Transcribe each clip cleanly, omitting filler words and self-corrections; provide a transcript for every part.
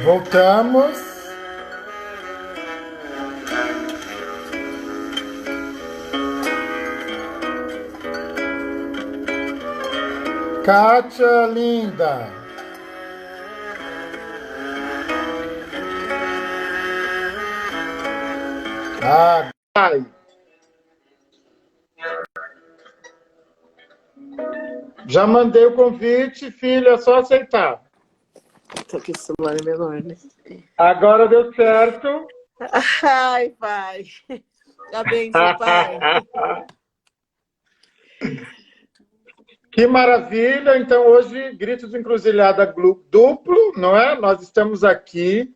Voltamos. Kátia, linda. Ai. Já mandei o convite, filha, é só aceitar. Tô com o celular é menor, né? Agora deu certo. Ai, pai. A benção, pai. Que maravilha! Então, hoje, Gritos de Encruzilhada duplo, não é? Nós estamos aqui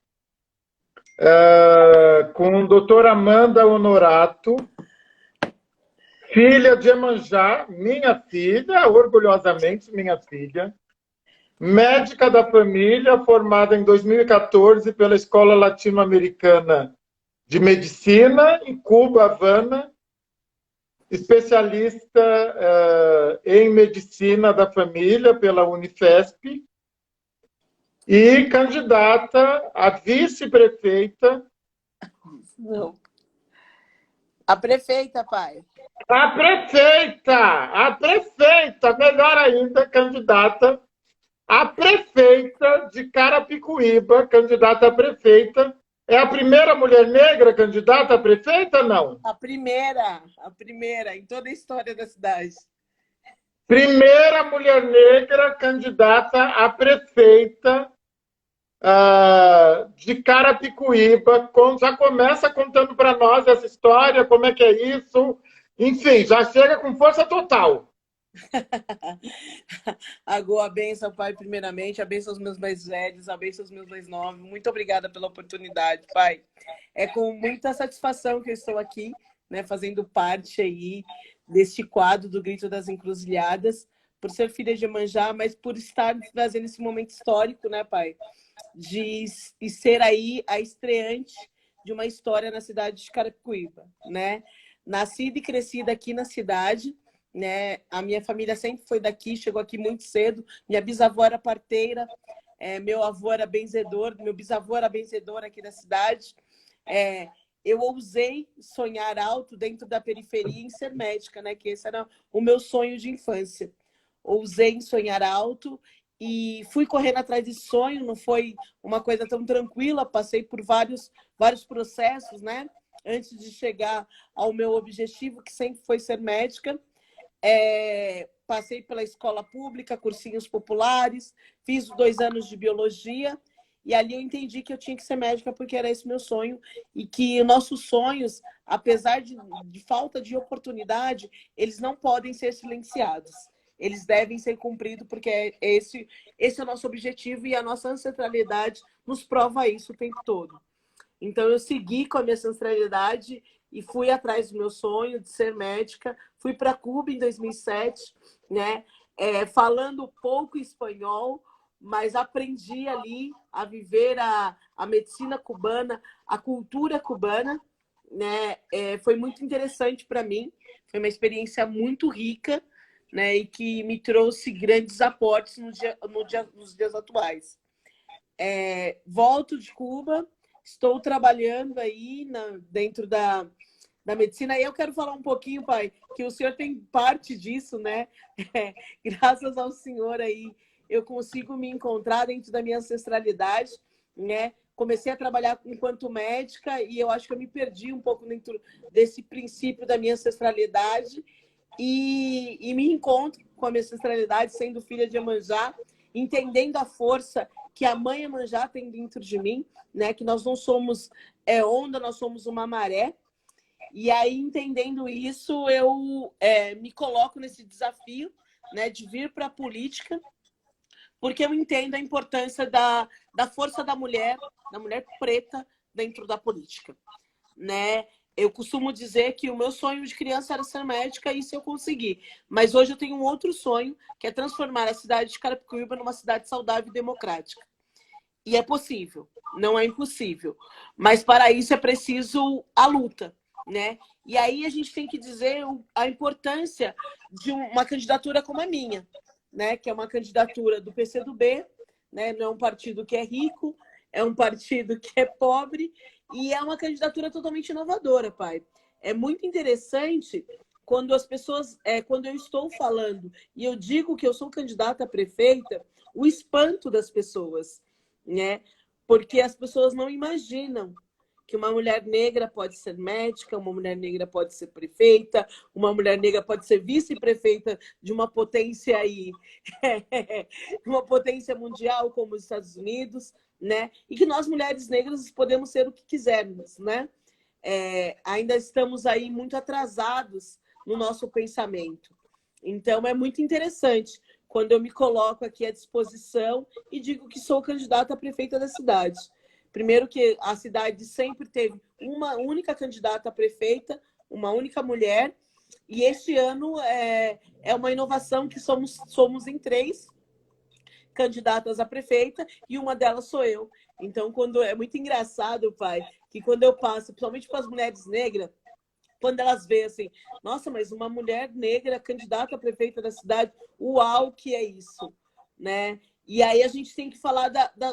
com a doutora Amanda Honorato, filha de Iemanjá, minha filha, orgulhosamente minha filha, médica da família, formada em 2014 pela Escola Latino-Americana de Medicina, em Cuba, Havana, especialista em medicina da família pela Unifesp e candidata a vice-prefeita. Não. A prefeita, pai. A prefeita, melhor ainda, candidata a prefeita de Carapicuíba, candidata a prefeita. É a primeira mulher negra candidata a prefeita, não? A primeira em toda a história da cidade. Primeira mulher negra candidata a prefeita de Carapicuíba. Já começa contando para nós essa história, como é que é isso. Enfim, já chega com força total. A benção, pai, primeiramente. A benção aos meus mais velhos, a benção aos meus mais novos. Muito obrigada pela oportunidade, pai. É com muita satisfação que eu estou aqui, né, fazendo parte aí deste quadro do Grito das Encruzilhadas, por ser filha de Iemanjá, mas por estar trazendo esse momento histórico, né, pai? De ser aí a estreante de uma história na cidade de Carapicuíba, né? Nascida e crescida aqui na cidade, né? A minha família sempre foi daqui, chegou aqui muito cedo. Minha bisavó era parteira, meu avô era benzedor, meu bisavô era benzedor aqui da cidade. Eu ousei sonhar alto dentro da periferia em ser médica, né? Que esse era o meu sonho de infância. Ousei em sonhar alto e fui correndo atrás desse sonho. Não foi uma coisa tão tranquila, passei por vários processos, né? Antes de chegar ao meu objetivo, que sempre foi ser médica. Passei pela escola pública, cursinhos populares, fiz 2 anos de biologia, e ali eu entendi que eu tinha que ser médica porque era esse meu sonho, e que nossos sonhos, apesar de falta de oportunidade, eles não podem ser silenciados. Eles devem ser cumpridos, porque esse é o nosso objetivo, e a nossa ancestralidade nos prova isso o tempo todo. Então, eu segui com a minha ancestralidade e fui atrás do meu sonho de ser médica. Fui para Cuba em 2007, né? Falando pouco espanhol, mas aprendi ali a viver a medicina cubana, a cultura cubana, né? Foi muito interessante para mim. Foi uma experiência muito rica, né? E que me trouxe grandes aportes nos dias atuais. Volto de Cuba. Estou trabalhando aí dentro da medicina. E eu quero falar um pouquinho, pai, que o senhor tem parte disso, né? Graças ao senhor aí, eu consigo me encontrar dentro da minha ancestralidade, né? Comecei a trabalhar enquanto médica e eu acho que eu me perdi um pouco dentro desse princípio da minha ancestralidade e me encontro com a minha ancestralidade, sendo filha de Iemanjá, entendendo a força que a mãe Iemanjá tem dentro de mim, né? Que nós não somos onda, nós somos uma maré. E aí, entendendo isso, eu me coloco nesse desafio, né, de vir para a política, porque eu entendo a importância da força da mulher preta dentro da política, né? Eu costumo dizer que o meu sonho de criança era ser médica, e isso eu consegui. Mas hoje eu tenho um outro sonho, que é transformar a cidade de Carapicuíba numa cidade saudável e democrática. E é possível, não é impossível. Mas para isso é preciso a luta, né? E aí a gente tem que dizer a importância de uma candidatura como a minha, né? Que é uma candidatura do PCdoB, né? Não é um partido que é rico, é um partido que é pobre e é uma candidatura totalmente inovadora, pai. É muito interessante quando as pessoas, quando eu estou falando e eu digo que eu sou candidata a prefeita, o espanto das pessoas, né? Porque as pessoas não imaginam que uma mulher negra pode ser médica, uma mulher negra pode ser prefeita, uma mulher negra pode ser vice-prefeita de uma potência aí, uma potência mundial como os Estados Unidos, né? E que nós, mulheres negras, podemos ser o que quisermos, né? Ainda estamos aí muito atrasados no nosso pensamento. Então, é muito interessante quando eu me coloco aqui à disposição e digo que sou candidata a prefeita da cidade. Primeiro que a cidade sempre teve uma única candidata a prefeita, uma única mulher, e este ano é uma inovação que somos em 3 candidatas a prefeita e uma delas sou eu. Então, é muito engraçado, pai, que quando eu passo, principalmente para as mulheres negras, quando elas veem assim, nossa, mas uma mulher negra candidata a prefeita da cidade, uau, que é isso, né? E aí a gente tem que falar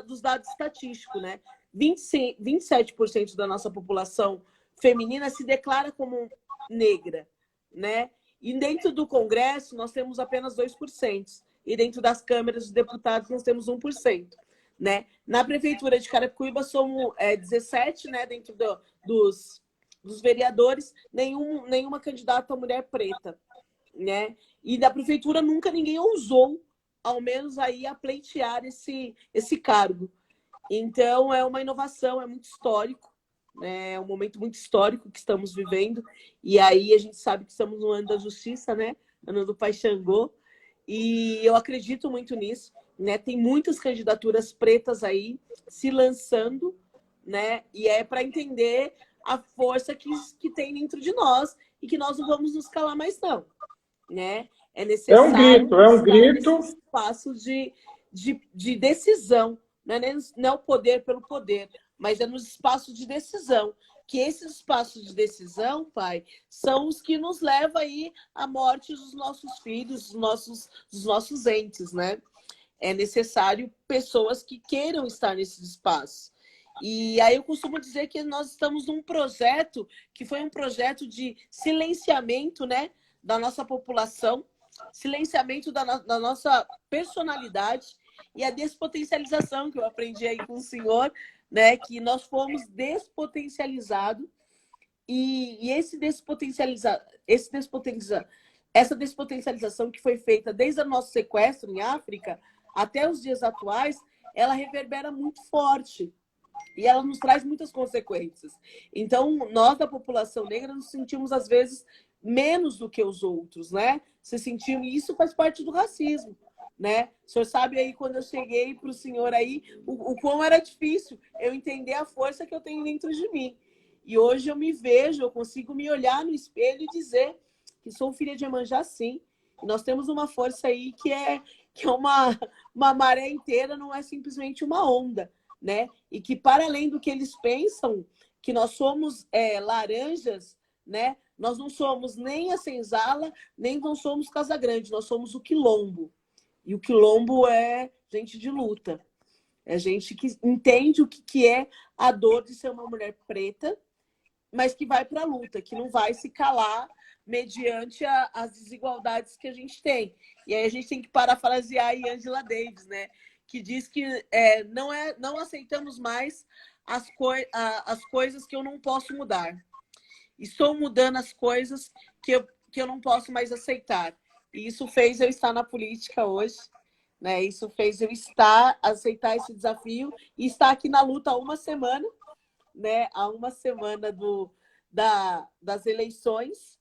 dos dados estatísticos, né? 27% da nossa população feminina se declara como negra, né? E dentro do Congresso nós temos apenas 2%. E dentro das câmaras de deputados nós temos 1%. Né? Na Prefeitura de Carapicuíba somos 17%, né? Dentro dos vereadores, nenhuma candidata a mulher preta. Né? E da Prefeitura nunca ninguém ousou, ao menos aí, a pleitear esse cargo. Então, é uma inovação, é muito histórico, né? É um momento muito histórico que estamos vivendo. E aí a gente sabe que estamos no ano da justiça, né? Ano do Pai Xangô. E eu acredito muito nisso, né? Tem muitas candidaturas pretas aí se lançando, né? E é para entender a força que tem dentro de nós e que nós não vamos nos calar mais, não, né? É necessário é um grito. Nesse espaço de decisão, não é o poder pelo poder, mas é nos espaços de decisão. Que esses espaços de decisão, pai, são os que nos levam aí à morte dos nossos filhos, dos nossos entes, né? É necessário pessoas que queiram estar nesses espaços. E aí eu costumo dizer que nós estamos num projeto que foi um projeto de silenciamento, né, da nossa população, silenciamento da nossa personalidade e a despotencialização que eu aprendi aí com o senhor, né, que nós fomos despotencializados e essa despotencialização que foi feita desde o nosso sequestro em África até os dias atuais, ela reverbera muito forte e ela nos traz muitas consequências. Então, nós da população negra nos sentimos às vezes menos do que os outros, né? Se sentimos, e isso faz parte do racismo, né? O senhor sabe aí, quando eu cheguei para o senhor aí, o quão era difícil eu entender a força que eu tenho dentro de mim. E hoje eu me vejo, eu consigo me olhar no espelho e dizer que sou filha de Iemanjá, sim. E nós temos uma força aí que é uma maré inteira, não é simplesmente uma onda, né? E que, para além do que eles pensam, que nós somos laranjas, né? Nós não somos nem a senzala, nem não somos Casa Grande, nós somos o quilombo. E o quilombo é gente de luta. É gente que entende o que é a dor de ser uma mulher preta, mas que vai para a luta, que não vai se calar mediante as desigualdades que a gente tem. E aí a gente tem que parafrasear aí Angela Davis, né? Que diz que não aceitamos mais as coisas que eu não posso mudar. Estou mudando as coisas que eu não posso mais aceitar. E isso fez eu estar na política hoje, né? Isso fez eu aceitar esse desafio e estar aqui na luta há uma semana, né? Há uma semana das eleições.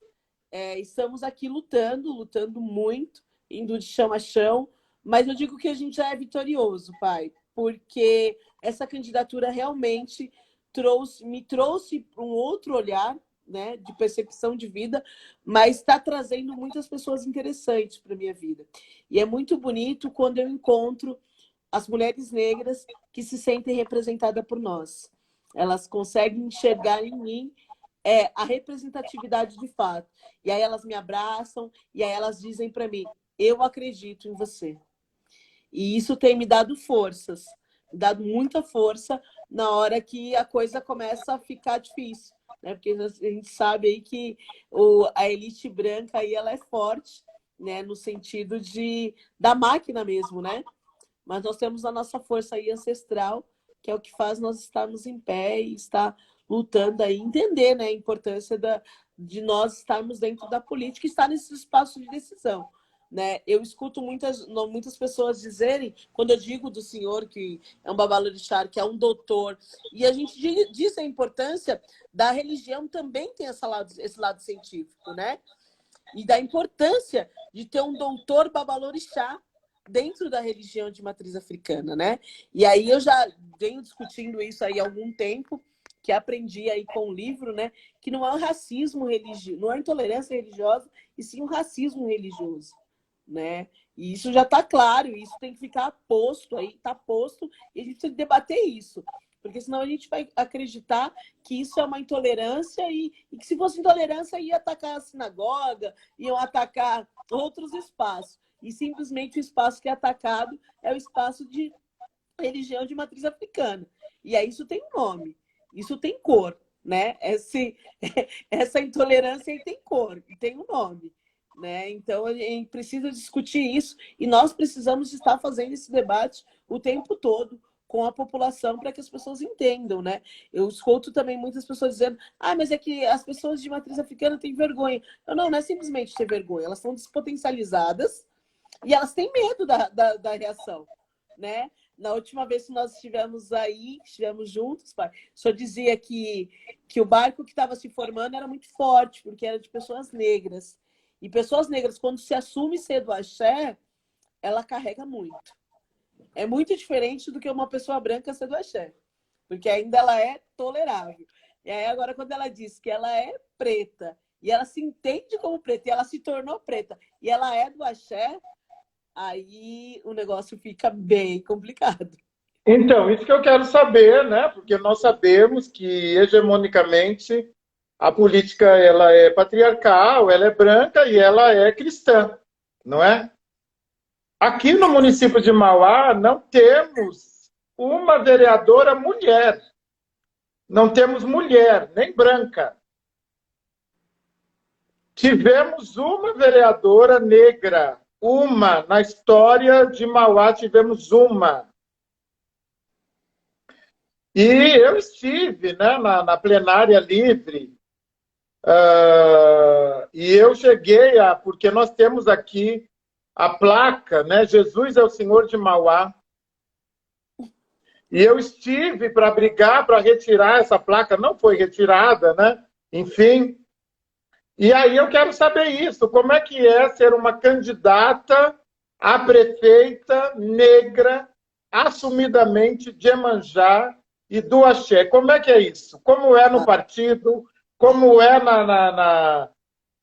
Estamos aqui lutando muito, indo de chão a chão, mas eu digo que a gente já é vitorioso, pai, porque essa candidatura realmente me trouxe para um outro olhar, né, de percepção de vida, mas está trazendo muitas pessoas interessantes para a minha vida. E é muito bonito quando eu encontro as mulheres negras que se sentem representadas por nós. Elas conseguem enxergar em mim a representatividade de fato. E aí elas me abraçam, e aí elas dizem para mim, eu acredito em você. E isso tem me dado forças dado muita força na hora que a coisa começa a ficar difícil, né? Porque a gente sabe aí que a elite branca aí ela é forte, né? No sentido da máquina mesmo, né? Mas nós temos a nossa força aí ancestral, que é o que faz nós estarmos em pé e estar lutando aí, entender, né, a importância de nós estarmos dentro da política e estar nesse espaço de decisão. Né? Eu escuto muitas pessoas dizerem, quando eu digo do senhor que é um babalorixá, que é um doutor, e a gente diz a importância da religião também tem esse lado científico, né? E da importância de ter um doutor babalorixá dentro da religião de matriz africana, né? E aí eu já venho discutindo isso aí há algum tempo, que aprendi aí com o livro, né? Que não é um racismo religioso, não é intolerância religiosa, e sim um racismo religioso, né? E isso já está claro, isso tem que ficar posto aí, está posto, e a gente tem que debater isso. Porque senão a gente vai acreditar que isso é uma intolerância e que se fosse intolerância ia atacar a sinagoga, iam atacar outros espaços. E simplesmente o espaço que é atacado é o espaço de religião de matriz africana. E aí isso tem um nome, isso tem cor, né? Essa intolerância aí tem cor, e tem um nome. Né? Então, a gente precisa discutir isso e nós precisamos estar fazendo esse debate o tempo todo com a população para que as pessoas entendam, né? Eu escuto também muitas pessoas dizendo mas é que as pessoas de matriz africana têm vergonha. Não é simplesmente ter vergonha, elas são despotencializadas e elas têm medo da reação, né? Na última vez que nós estivemos juntos, pai, o senhor dizia que o barco que estava se formando era muito forte, porque era de pessoas negras. E pessoas negras, quando se assume ser do axé, ela carrega muito. É muito diferente do que uma pessoa branca ser do axé, porque ainda ela é tolerável. E aí agora, quando ela diz que ela é preta, e ela se entende como preta, e ela se tornou preta, e ela é do axé, aí o negócio fica bem complicado. Então, isso que eu quero saber, né? Porque nós sabemos que, hegemonicamente, a política ela é patriarcal, ela é branca e ela é cristã, não é? Aqui no município de Mauá não temos uma vereadora mulher. Não temos mulher, nem branca. Tivemos uma vereadora negra, uma. Na história de Mauá tivemos uma. E eu estive, né, na plenária livre, e eu cheguei porque nós temos aqui a placa, né, Jesus é o Senhor de Mauá. E eu estive para brigar, para retirar essa placa, não foi retirada, né? Enfim. E aí eu quero saber isso, como é que é ser uma candidata a prefeita negra, assumidamente de Iemanjá e do Axé. Como é que é isso? Como é no partido? Como é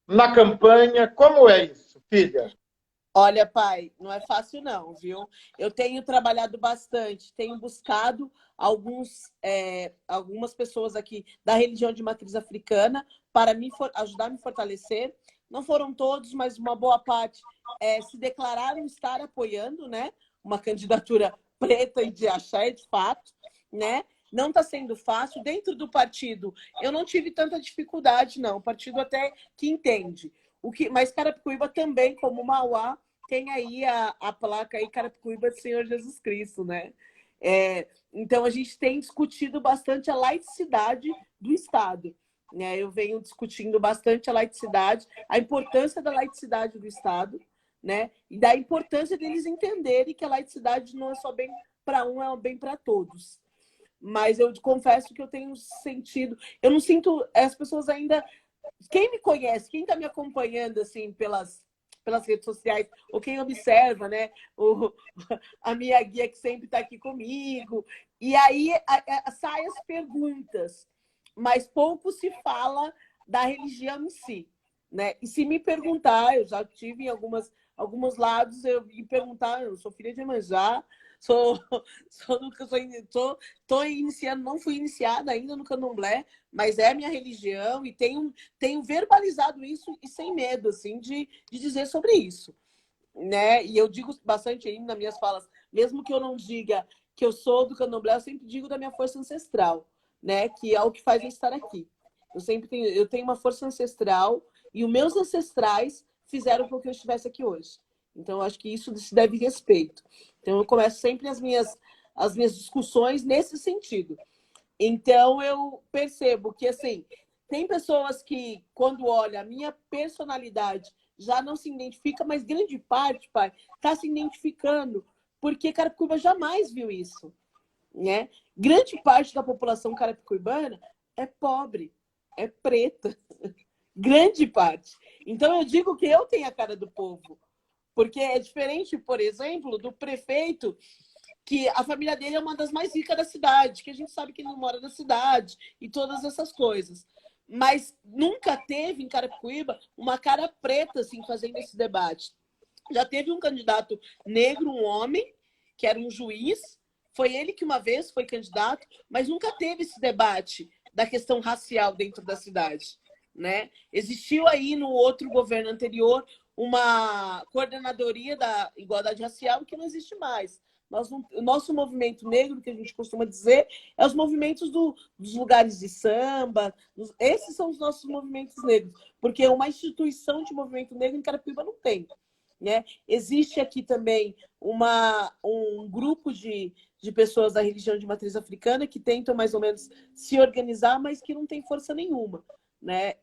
na campanha? Como é isso, filha? Olha, pai, não é fácil não, viu? Eu tenho trabalhado bastante, tenho buscado algumas pessoas aqui da religião de matriz africana para ajudar a me fortalecer. Não foram todos, mas uma boa parte se declararam estar apoiando, né? Uma candidatura preta e de axé, de fato, né? Não está sendo fácil. Dentro do partido, eu não tive tanta dificuldade, não. O partido até que entende. Mas Carapicuíba também, como Mauá, tem aí a placa aí, Carapicuíba do Senhor Jesus Cristo, né? Então, a gente tem discutido bastante a laicidade do Estado. Né? Eu venho discutindo bastante a laicidade, a importância da laicidade do Estado, né? E da importância deles entenderem que a laicidade não é só bem para um, é bem para todos. Mas eu confesso que eu tenho sentido... Eu não sinto... As pessoas ainda... Quem me conhece, quem está me acompanhando assim pelas redes sociais, ou quem observa, né? A minha guia que sempre está aqui comigo. E aí saem as perguntas, mas pouco se fala da religião em si. Né? E se me perguntar, eu já tive em alguns lados, eu me perguntar, eu sou filha de Iemanjá, tô iniciando, não fui iniciada ainda no candomblé, mas é a minha religião e tenho verbalizado isso e sem medo, assim, de dizer sobre isso, né? E eu digo bastante aí nas minhas falas, mesmo que eu não diga que eu sou do candomblé, eu sempre digo da minha força ancestral, né? Que é o que faz eu estar aqui. Eu tenho uma força ancestral e os meus ancestrais fizeram com que eu estivesse aqui hoje. Então, eu acho que isso se deve respeito. Então, eu começo sempre as minhas discussões nesse sentido. Então, eu percebo que, assim, tem pessoas que, quando olham a minha personalidade, já não se identifica, mas grande parte, pai, está se identificando, porque Carapicuíba jamais viu isso, né? Grande parte da população carapicuibana é pobre, é preta, grande parte. Então, eu digo que eu tenho a cara do povo, porque é diferente, por exemplo, do prefeito, que a família dele é uma das mais ricas da cidade, que a gente sabe que ele não mora na cidade e todas essas coisas. Mas nunca teve em Carapicuíba uma cara preta assim, fazendo esse debate. Já teve um candidato negro, um homem, que era um juiz, foi ele que uma vez foi candidato, mas nunca teve esse debate da questão racial dentro da cidade, né? Existiu aí no outro governo anterior uma coordenadoria da igualdade racial que não existe mais. O nosso movimento negro, que a gente costuma dizer, é os movimentos dos lugares de samba. Esses são os nossos movimentos negros, porque uma instituição de movimento negro em Carapicuíba não tem, né? Existe aqui também um grupo de pessoas da religião de matriz africana que tentam mais ou menos se organizar, mas que não tem força nenhuma, né?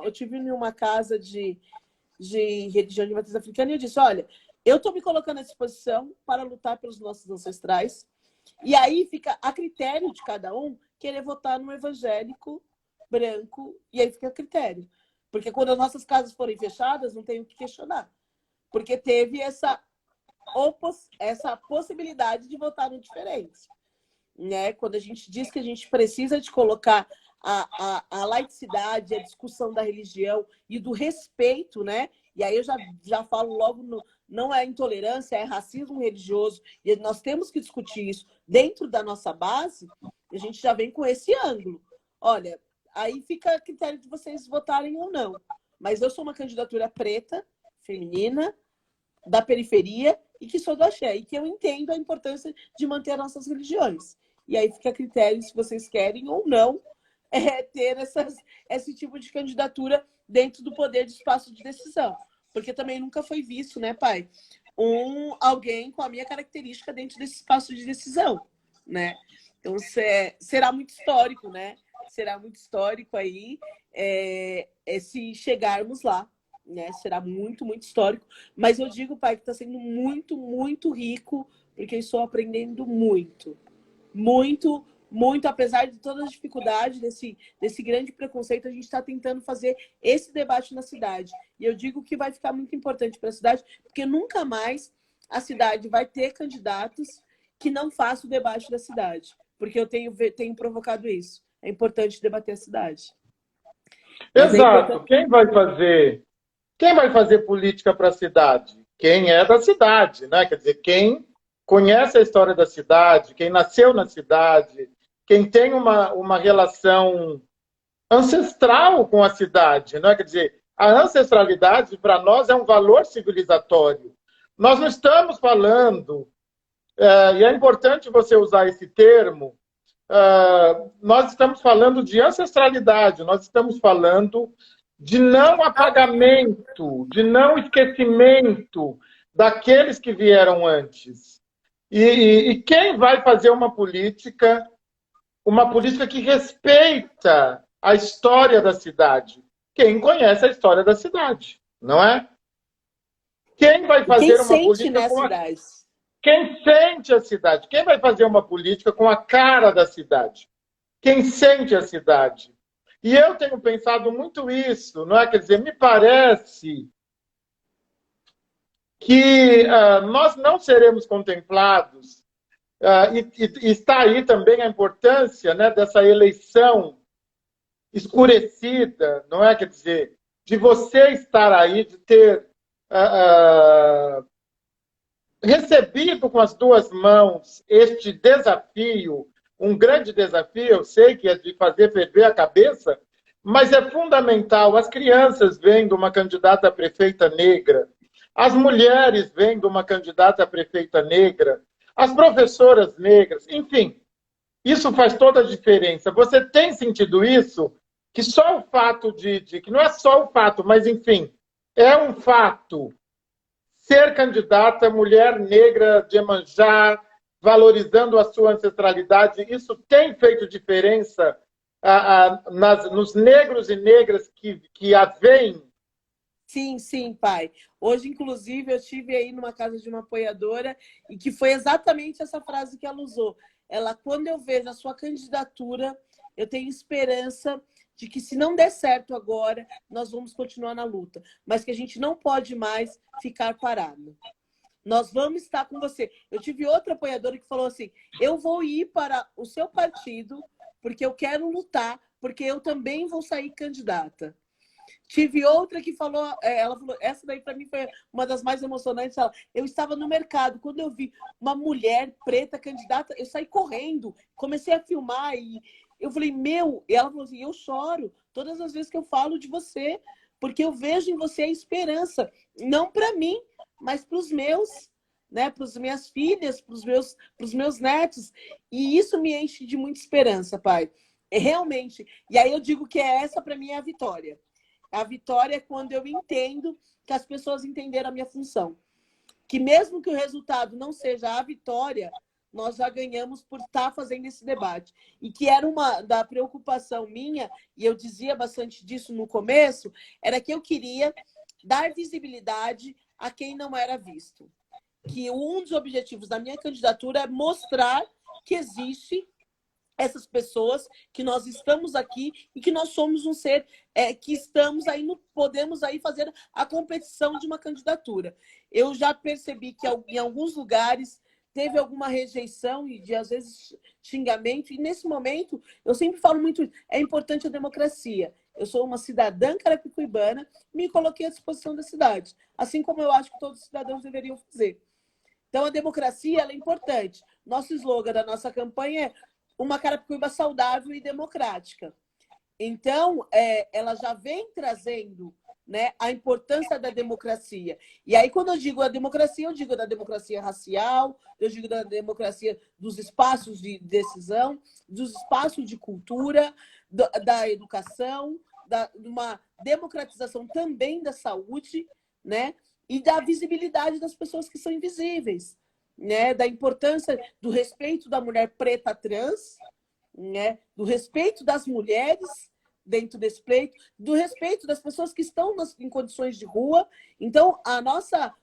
Eu tive em uma casa de religião de matriz africana e eu disse, olha, eu estou me colocando à disposição para lutar pelos nossos ancestrais. E aí fica a critério de cada um querer votar no evangélico branco, e aí fica a critério. Porque quando as nossas casas forem fechadas, não tem o que questionar. Porque teve essa possibilidade de votar no diferente. Né? Quando a gente diz que a gente precisa de colocar a laicidade, a discussão da religião e do respeito, né? E aí eu já falo logo, não é intolerância, é racismo religioso, e nós temos que discutir isso dentro da nossa base, a gente já vem com esse ângulo. Olha, aí fica a critério de vocês votarem ou não. Mas eu sou uma candidatura preta, feminina, da periferia, e que sou do axé, e que eu entendo a importância de manter nossas religiões. E aí fica a critério se vocês querem ou não ter esse tipo de candidatura dentro do poder de espaço de decisão. Porque também nunca foi visto, né, pai? Alguém com a minha característica dentro desse espaço de decisão, né? Então, será muito histórico, né? Será muito histórico aí se chegarmos lá, né? Será muito, muito histórico. Mas eu digo, pai, que está sendo muito, muito rico, porque eu estou aprendendo muito. Muito, muito, apesar de todas as dificuldades desse grande preconceito, a gente está tentando fazer esse debate na cidade. E eu digo que vai ficar muito importante para a cidade, porque nunca mais a cidade vai ter candidatos que não façam o debate da cidade. Porque eu tenho provocado isso. É importante debater a cidade. Exato. Quem vai fazer política para a cidade? Quem é da cidade, né? Quer dizer, quem conhece a história da cidade, quem nasceu na cidade, quem tem uma relação ancestral com a cidade, né? Quer dizer, a ancestralidade para nós é um valor civilizatório. Nós não estamos falando, e é importante você usar esse termo, nós estamos falando de ancestralidade, nós estamos falando de não apagamento, de não esquecimento daqueles que vieram antes. E quem vai fazer uma política que respeita a história da cidade? Quem conhece a história da cidade, não é? Quem vai fazer uma política com cidade? Quem sente a cidade? Quem vai fazer uma política com a cara da cidade? Quem sente a cidade? E eu tenho pensado muito isso, não é? Quer dizer, me parece que nós não seremos contemplados, e está aí também a importância, né, dessa eleição escurecida, não é? Quer dizer, de você estar aí, de ter recebido com as duas mãos este desafio, um grande desafio, eu sei que é de fazer ferver a cabeça, mas é fundamental. As crianças vendo uma candidata a prefeita negra, as mulheres vendo uma candidata a prefeita negra, as professoras negras, enfim, isso faz toda a diferença. Você tem sentido isso? Que só o fato que não é só o fato, mas enfim, é um fato ser candidata, mulher negra de Iemanjá, valorizando a sua ancestralidade, isso tem feito diferença nos negros e negras que a veem? Sim, sim, pai. Hoje, inclusive, eu estive aí numa casa de uma apoiadora e que foi exatamente essa frase que ela usou. Ela, quando eu vejo a sua candidatura, eu tenho esperança de que, se não der certo agora, nós vamos continuar na luta, mas que a gente não pode mais ficar parado. Nós vamos estar com você. Eu tive outra apoiadora que falou assim: eu vou ir para o seu partido porque eu quero lutar, porque eu também vou sair candidata. Tive outra que falou, ela falou, essa daí para mim foi uma das mais emocionantes. Eu estava no mercado, quando eu vi uma mulher preta candidata, eu saí correndo, comecei a filmar e eu falei, meu, e ela falou assim, eu choro todas as vezes que eu falo de você, porque eu vejo em você a esperança, não para mim, mas para os meus, né, para as minhas filhas, para os meus netos, e isso me enche de muita esperança, pai. Realmente. E aí eu digo que essa para mim é a vitória. A vitória é quando eu entendo que as pessoas entenderam a minha função. Que mesmo que o resultado não seja a vitória, nós já ganhamos por estar fazendo esse debate. E que era uma da preocupação minha, e eu dizia bastante disso no começo, era que eu queria dar visibilidade a quem não era visto. Que um dos objetivos da minha candidatura é mostrar que existe essas pessoas, que nós estamos aqui e que nós somos um ser que estamos aí, podemos aí fazer a competição de uma candidatura. Eu já percebi que em alguns lugares teve alguma rejeição e de, às vezes, xingamento, e nesse momento, eu sempre falo muito, é importante a democracia. Eu sou uma cidadã carapicuibana, me coloquei à disposição da cidade, assim como eu acho que todos os cidadãos deveriam fazer. Então, a democracia ela é importante. Nosso slogan da nossa campanha é uma Carapicuíba saudável e democrática. Então, ela já vem trazendo, né, a importância da democracia. E aí, quando eu digo a democracia, eu digo da democracia racial, eu digo da democracia dos espaços de decisão, dos espaços de cultura, da educação, de uma democratização também da saúde, né, e da visibilidade das pessoas que são invisíveis. Né, da importância do respeito da mulher preta trans, né, do respeito das mulheres dentro desse pleito, do respeito das pessoas que estão em condições de rua. Então, a nossa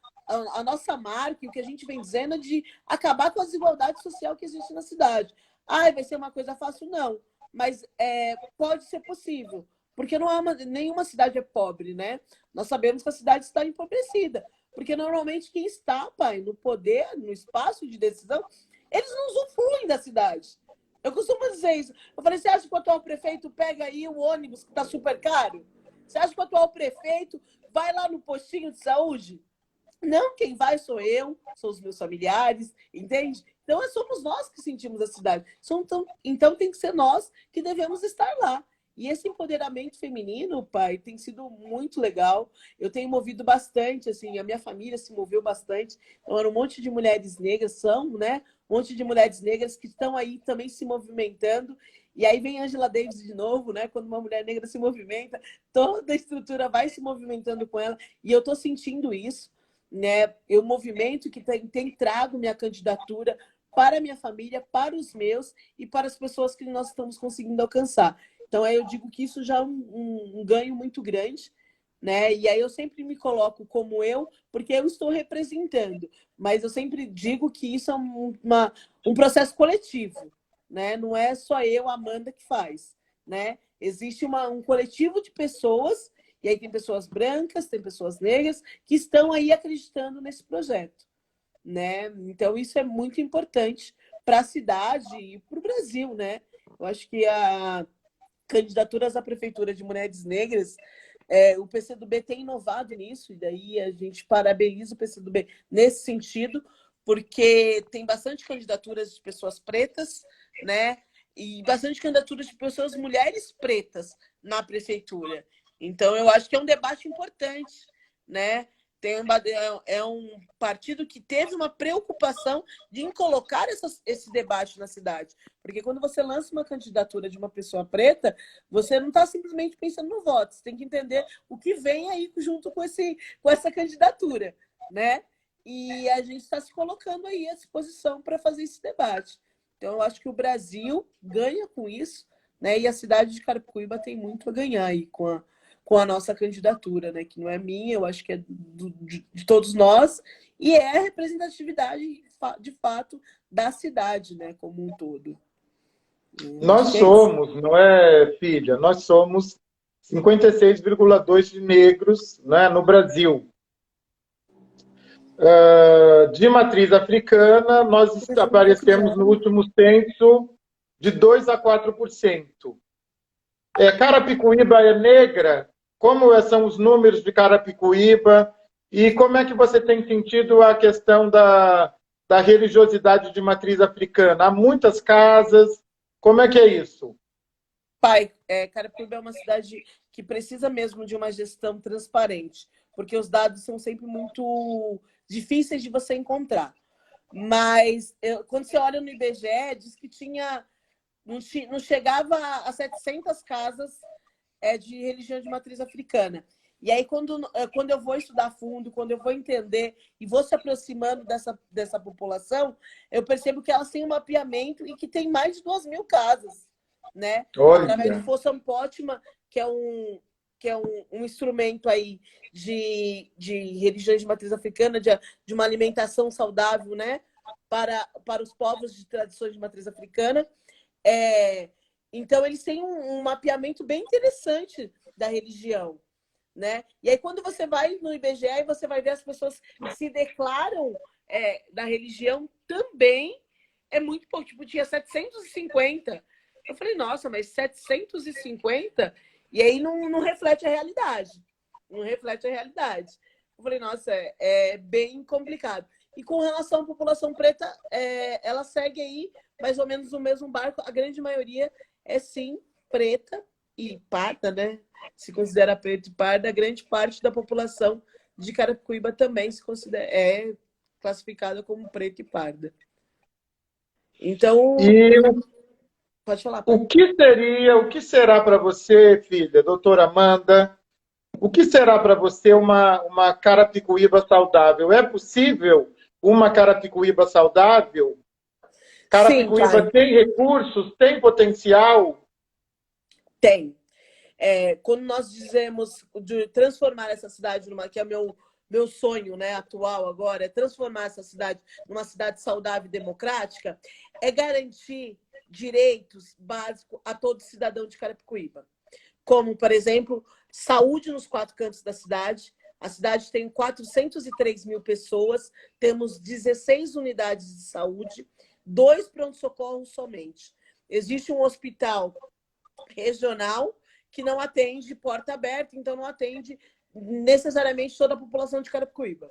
marca, o que a gente vem dizendo é de acabar com a desigualdade social que existe na cidade. Vai ser uma coisa fácil? Não. Mas pode ser possível, porque não há nenhuma cidade é pobre, né? Nós sabemos que a cidade está empobrecida. Porque normalmente quem está, pai, no poder, no espaço de decisão, eles não usufruem da cidade. Eu costumo dizer isso. Eu falei, você acha que o atual prefeito pega aí o ônibus que está super caro? Você acha que o atual prefeito vai lá no postinho de saúde? Não, quem vai sou eu, são os meus familiares, entende? Então, somos nós que sentimos a cidade. Então, tem que ser nós que devemos estar lá. E esse empoderamento feminino, pai, tem sido muito legal. Eu tenho movido bastante, assim, a minha família se moveu bastante. Então, era um monte de mulheres negras, né? Um monte de mulheres negras que estão aí também se movimentando. E aí vem Angela Davis de novo, né? Quando uma mulher negra se movimenta, toda a estrutura vai se movimentando com ela. E eu estou sentindo isso, né? O movimento que tem trago minha candidatura para a minha família, para os meus e para as pessoas que nós estamos conseguindo alcançar. Então, aí eu digo que isso já é um ganho muito grande, né? E aí eu sempre me coloco como eu, porque eu estou representando. Mas eu sempre digo que isso é um processo coletivo, né? Não é só eu, Amanda, que faz, né? Existe um coletivo de pessoas, e aí tem pessoas brancas, tem pessoas negras, que estão aí acreditando nesse projeto, né? Então, isso é muito importante para a cidade e para o Brasil, né? Eu acho que candidaturas à prefeitura de mulheres negras, o PCdoB tem inovado nisso, e daí a gente parabeniza o PCdoB nesse sentido, porque tem bastante candidaturas de pessoas pretas, né? E bastante candidaturas de pessoas, mulheres pretas, na prefeitura. Então, eu acho que é um debate importante, né? É um partido que teve uma preocupação de colocar esse debate na cidade. Porque quando você lança uma candidatura de uma pessoa preta, você não está simplesmente pensando no voto, você tem que entender o que vem aí junto com essa candidatura, né? E a gente está se colocando aí à disposição para fazer esse debate. Então, eu acho que o Brasil ganha com isso, né? E a cidade de Carapicuíba tem muito a ganhar aí com a nossa candidatura, né? Que não é minha, eu acho que é de todos nós, e é a representatividade, de fato, da cidade, né? Como um todo. Nós somos, não é, filha? Nós somos 56,2% de negros, né, no Brasil. De matriz africana, nós aparecemos no último censo de 2% a 4%. Carapicuíba é negra? Como são os números de Carapicuíba? E como é que você tem sentido a questão da religiosidade de matriz africana? Há muitas casas. Como é que é isso? Pai, Carapicuíba é uma cidade que precisa mesmo de uma gestão transparente, porque os dados são sempre muito difíceis de você encontrar. Mas quando você olha no IBGE, diz que não chegava a 700 casas de religião de matriz africana. E aí, quando eu vou estudar a fundo, quando eu vou entender e vou se aproximando dessa população, eu percebo que elas têm um mapeamento e que tem mais de 2.000 casas, né? Olha. Através do Fossam Pótima, que é um instrumento aí de religiões de matriz africana, de uma alimentação saudável, né? Para os povos de tradições de matriz africana. Então, eles têm um mapeamento bem interessante da religião, né? E aí, quando você vai no IBGE, você vai ver as pessoas que se declaram da religião também muito pouco. Tipo, tinha 750. Eu falei, nossa, mas 750? E aí não reflete a realidade. Não reflete a realidade. Eu falei, nossa, é bem complicado. E com relação à população preta, ela segue aí mais ou menos o mesmo barco. A grande maioria é, sim, preta e parda, né? Se considera preta e parda. A grande parte da população de Carapicuíba também é classificada como preta e parda. Então... Pode falar, pai. O que será para você, filha, doutora Amanda, o que será para você uma Carapicuíba saudável? É possível uma Carapicuíba saudável? Carapicuíba Sim, tem recursos, tem potencial? Tem. Quando nós dizemos de transformar essa cidade que é meu sonho, né, atual agora, é transformar essa cidade numa cidade saudável e democrática, é garantir direitos básicos a todo cidadão de Carapicuíba. Como, por exemplo, saúde nos 4 cantos da cidade. A cidade tem 403 mil pessoas, temos 16 unidades de saúde, 2 pronto-socorros somente. Existe um hospital regional que não atende porta aberta, então não atende necessariamente toda a população de Carapicuíba.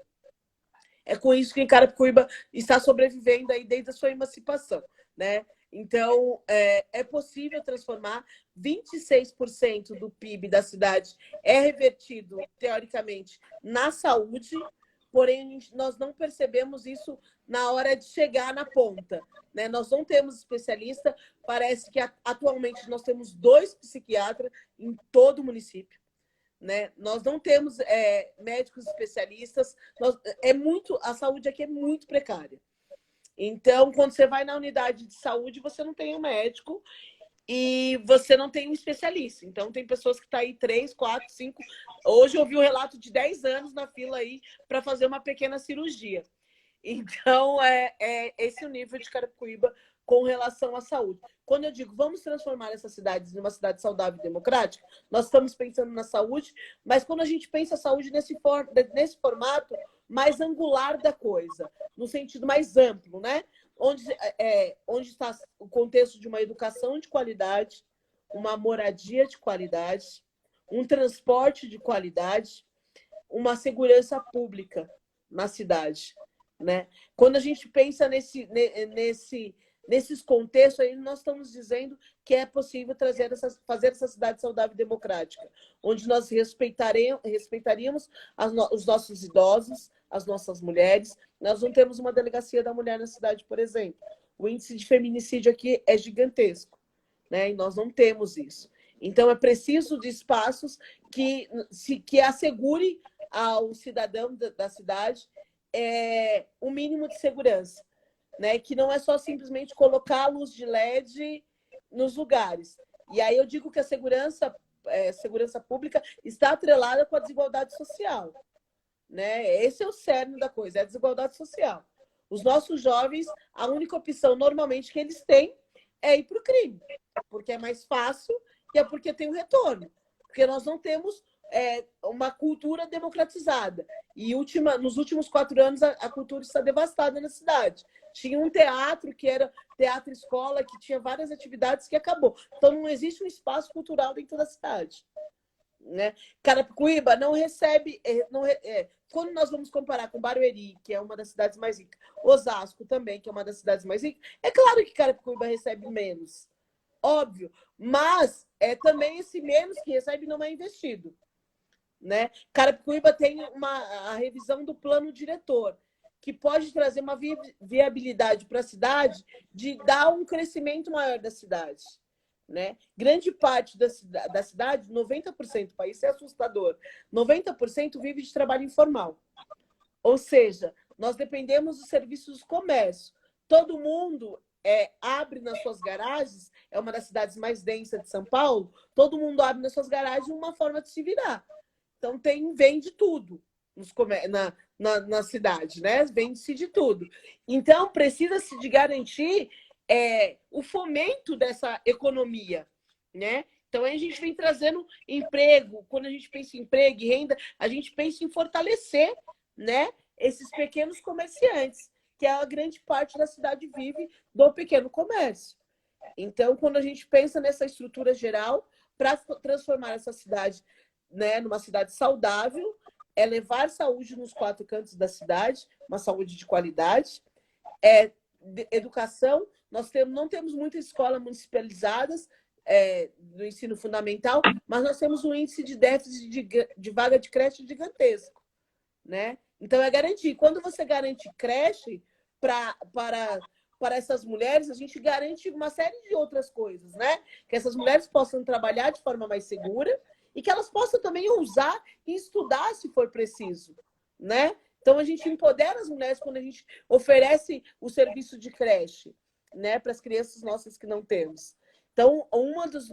É com isso que Carapicuíba está sobrevivendo aí desde a sua emancipação, né? Então, é possível transformar 26% do PIB da cidade revertido, teoricamente, na saúde, porém, nós não percebemos isso na hora de chegar na ponta, né? Nós não temos especialista, parece que atualmente nós temos 2 psiquiatras em todo o município, né? Nós não temos médicos especialistas, a saúde aqui é muito precária. Então, quando você vai na unidade de saúde, você não tem um médico e você não tem um especialista. Então, tem pessoas que estão aí 3, 4, 5... Hoje eu vi um relato de 10 anos na fila aí para fazer uma pequena cirurgia. Então, esse é o nível de Carapicuíba com relação à saúde. Quando eu digo vamos transformar essa cidade numa cidade saudável e democrática, nós estamos pensando na saúde, mas quando a gente pensa a saúde nesse formato mais angular da coisa, no sentido mais amplo, né? Onde está o contexto de uma educação de qualidade, uma moradia de qualidade, um transporte de qualidade, uma segurança pública na cidade, né? Quando a gente pensa nesses contextos aí, nós estamos dizendo que é possível fazer essa cidade saudável e democrática, onde nós respeitaríamos os nossos idosos, as nossas mulheres. Nós não temos uma delegacia da mulher na cidade, por exemplo. O índice de feminicídio aqui é gigantesco, né? E nós não temos isso. Então, é preciso de espaços que assegure ao cidadão da cidade o mínimo de segurança, né? Que não é só simplesmente colocar luz de LED nos lugares. E aí eu digo que a segurança pública está atrelada com a desigualdade social, né? Esse é o cerne da coisa, é a desigualdade social. Os nossos jovens, a única opção normalmente que eles têm é ir para o crime, porque é mais fácil e é porque tem um retorno. Porque nós não temos uma cultura democratizada. E nos últimos 4 anos, a cultura está devastada na cidade. Tinha um teatro que era teatro-escola, que tinha várias atividades que acabou. Então, não existe um espaço cultural dentro da cidade, né? Carapicuíba não recebe... quando nós vamos comparar com Barueri, que é uma das cidades mais ricas, Osasco também, que é uma das cidades mais ricas, é claro que Carapicuíba recebe menos, óbvio, mas também esse menos que recebe não é investido, né? Carapicuíba tem a revisão do plano diretor, que pode trazer uma viabilidade para a cidade de dar um crescimento maior da cidade, né? Grande parte da cidade, 90%, o país é assustador, 90% vive de trabalho informal. Ou seja, nós dependemos dos serviços do comércio. Todo mundo abre nas suas garagens, é uma das cidades mais densas de São Paulo, todo mundo abre nas suas garagens uma forma de se virar. Então, vende tudo na cidade, né? Vende-se de tudo. Então, precisa-se de garantir o fomento dessa economia, né? Então, aí a gente vem trazendo emprego. Quando a gente pensa em emprego e renda, a gente pensa em fortalecer, né, esses pequenos comerciantes, que a grande parte da cidade vive do pequeno comércio. Então, quando a gente pensa nessa estrutura geral, para transformar essa cidade, né, numa cidade saudável, levar saúde nos 4 cantos da cidade, uma saúde de qualidade, educação. Nós não temos muitas escolas municipalizadas do ensino fundamental, mas nós temos um índice de déficit de vaga de creche gigantesco, né? Então, é garantir. Quando você garante creche para essas mulheres, a gente garante uma série de outras coisas, né? Que essas mulheres possam trabalhar de forma mais segura e que elas possam também usar e estudar se for preciso, né? Então, a gente empodera as mulheres quando a gente oferece o serviço de creche, né, para as crianças nossas que não temos. Então, dos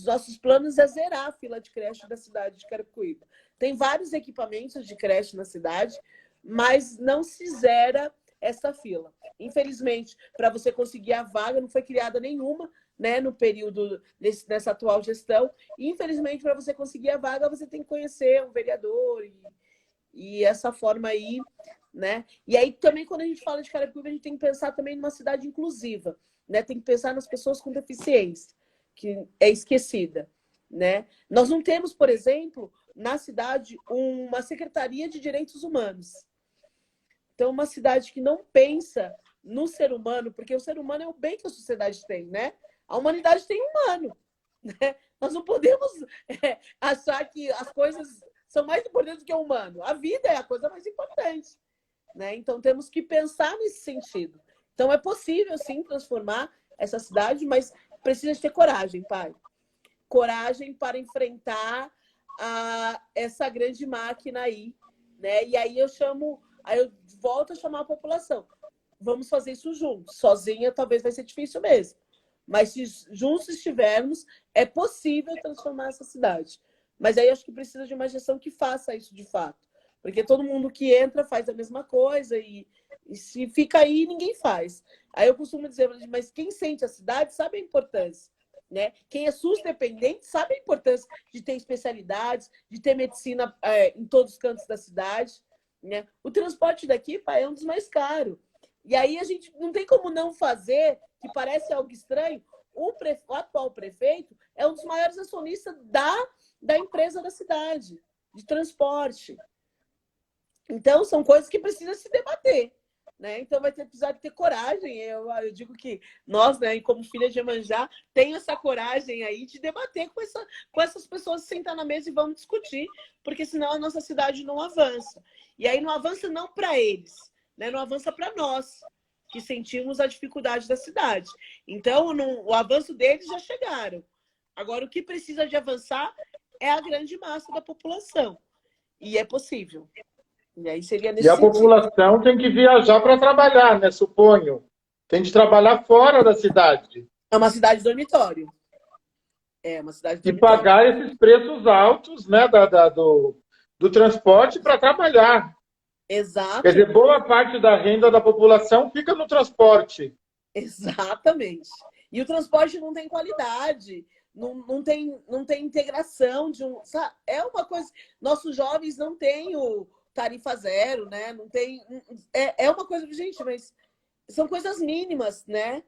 nossos planos é zerar a fila de creche da cidade de Carapicuíba. Tem vários equipamentos de creche na cidade, mas não se zera essa fila. Infelizmente, para você conseguir a vaga, não foi criada nenhuma, né, no período dessa atual gestão. E, infelizmente, para você conseguir a vaga, você tem que conhecer um vereador e essa forma aí, né? E aí também, quando a gente fala de Carapicuíba, a gente tem que pensar também numa cidade inclusiva, né? Tem que pensar nas pessoas com deficiência, que é esquecida, né? Nós não temos, por exemplo, na cidade, uma Secretaria de Direitos Humanos. Então, uma cidade que não pensa no ser humano, porque o ser humano é o bem que a sociedade tem, né? A humanidade tem humano, né? Nós não podemos achar que as coisas são mais importantes do que o humano. A vida é a coisa mais importante, né? Então, temos que pensar nesse sentido. Então, é possível, sim, transformar essa cidade, mas precisa ter coragem, pai. Coragem para enfrentar essa grande máquina aí, né? E aí eu volto a chamar a população. Vamos fazer isso juntos. Sozinha, talvez vai ser difícil mesmo. Mas se juntos estivermos, é possível transformar essa cidade. Mas aí acho que precisa de uma gestão que faça isso de fato. Porque todo mundo que entra faz a mesma coisa e se fica aí, ninguém faz. Aí eu costumo dizer, mas quem sente a cidade sabe a importância, né? Quem é SUS dependente sabe a importância de ter especialidades, de ter medicina em todos os cantos da cidade, né? O transporte daqui, pai, é um dos mais caros. E aí a gente não tem como não fazer, que parece algo estranho, o atual prefeito é um dos maiores acionistas da empresa da cidade, de transporte. Então, são coisas que precisam se debater, né? Então vai precisar ter coragem. Eu digo que nós, né, como filha de Iemanjá, tem essa coragem aí de debater com essas pessoas, sentar na mesa e vamos discutir, porque senão a nossa cidade não avança. E aí não avança não para eles, né? Não avança para nós, que sentimos a dificuldade da cidade. Então, o avanço deles já chegaram. Agora, o que precisa de avançar é a grande massa da população. E é possível. E aí seria nesse E a sentido. população tem que viajar para trabalhar, né? Suponho. Tem de trabalhar fora da cidade. É uma cidade dormitório. É uma cidade E dormitório. pagar esses preços altos, né, do transporte para trabalhar. Exato. Quer dizer, boa parte da renda da população fica no transporte. Exatamente. E o transporte não tem qualidade, não tem integração de um. Sabe? É uma coisa. Nossos jovens não têm o tarifa zero, né? Não tem. É uma coisa, gente, mas são coisas mínimas, né?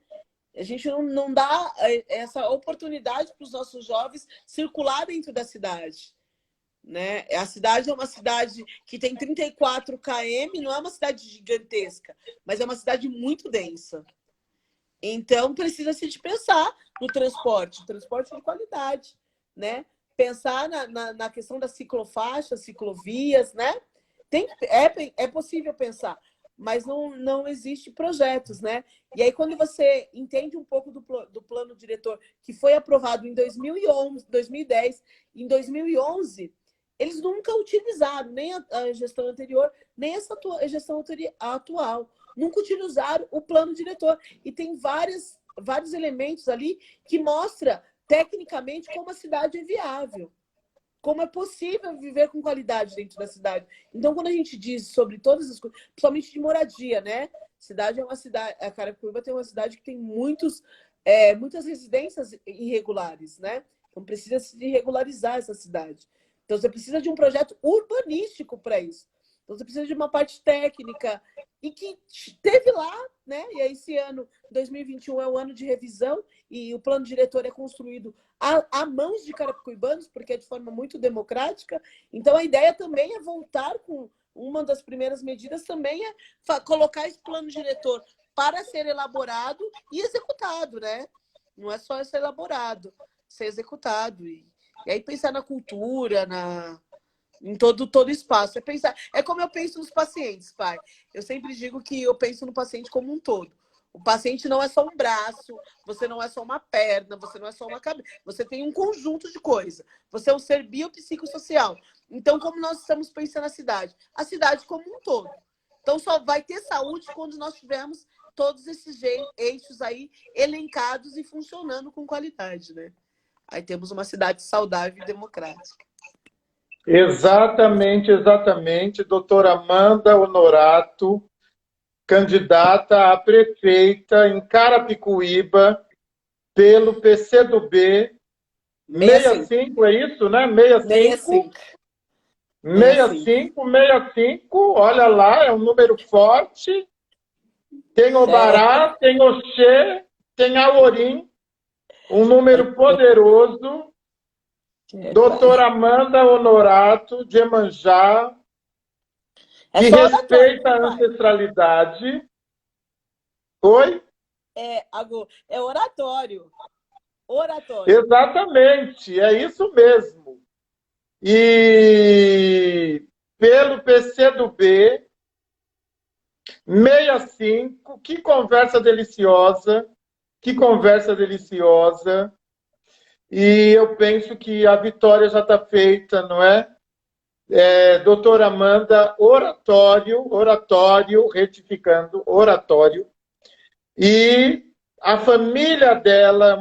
A gente não dá essa oportunidade para os nossos jovens circular dentro da cidade. Né? A cidade é uma cidade que tem 34 km, não é uma cidade gigantesca, mas é uma cidade muito densa. Então, precisa-se de pensar no transporte de qualidade, né? Pensar na questão das ciclofaixas, ciclovias, né? É possível pensar, mas não existe projetos, né? E aí, quando você entende um pouco do plano diretor, que foi aprovado em 2011, 2010, em 2011, eles nunca utilizaram, nem a gestão anterior, nem essa gestão atual. Nunca utilizaram o plano diretor. E tem vários elementos ali que mostram, tecnicamente, como a cidade é viável. Como é possível viver com qualidade dentro da cidade. Então, quando a gente diz sobre todas as coisas, principalmente de moradia, né? Cidade é uma cidade... A Carapicuíba tem uma cidade que tem muitas residências irregulares, né? Então, precisa se regularizar essa cidade. Então, você precisa de um projeto urbanístico para isso. Então, você precisa de uma parte técnica e que teve lá, né? E aí, esse ano, 2021, é o ano de revisão e o plano diretor é construído a mãos de carapicuibanos, porque é de forma muito democrática. Então, a ideia também é voltar com uma das primeiras medidas também é colocar esse plano diretor para ser elaborado e executado, né? Não é só ser elaborado, ser executado. E aí pensar na cultura, em todo espaço. É como eu penso nos pacientes, pai. Eu sempre digo que eu penso no paciente como um todo. O paciente não é só um braço, você não é só uma perna, você não é só uma cabeça. Você tem um conjunto de coisas. Você é um ser biopsicossocial. Então, como nós estamos pensando na cidade? A cidade como um todo. Então, só vai ter saúde quando nós tivermos todos esses eixos aí elencados e funcionando com qualidade, né? Aí temos uma cidade saudável e democrática. Exatamente, exatamente. Doutora Amanda Honorato, candidata a prefeita em Carapicuíba, pelo PCdoB. 65, é isso, né? 65. 65, olha lá, é um número forte. Tem Obará, tem Oxê, tem Aorim, um número poderoso. Doutora Amanda Honorato, de Iemanjá, que respeita a ancestralidade. Oi? É oratório. Oratório. Exatamente, é isso mesmo. E pelo PCdoB, 65, que conversa deliciosa, que conversa deliciosa. E eu penso que a vitória já está feita, não é? Doutora Amanda, oratório, retificando, oratório. E a família dela,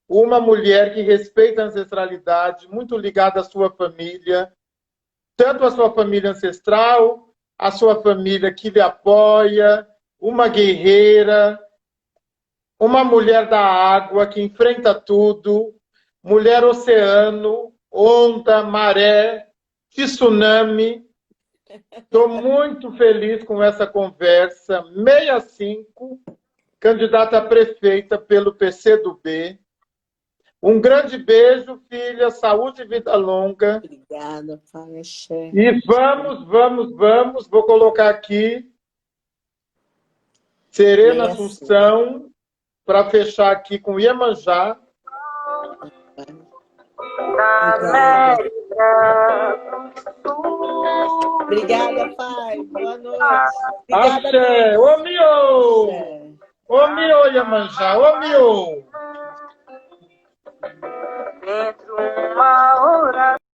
uma mulher que respeita a ancestralidade, muito ligada à sua família, tanto a sua família ancestral, a sua família que lhe apoia, uma guerreira, uma mulher da água que enfrenta tudo, mulher oceano, onda, maré, tsunami. Estou muito feliz com essa conversa. 65, candidata a prefeita pelo PCdoB. Um grande beijo, filha. Saúde e vida longa. Obrigada, pai. Axé. E vamos. Vou colocar aqui Serena Assunção, para fechar aqui com Iemanjá. Obrigada, pai. Boa noite. Obrigada, Axé. Ô, Miô! Ô, Miô, Iemanjá. Ô, Miô! Dentro uma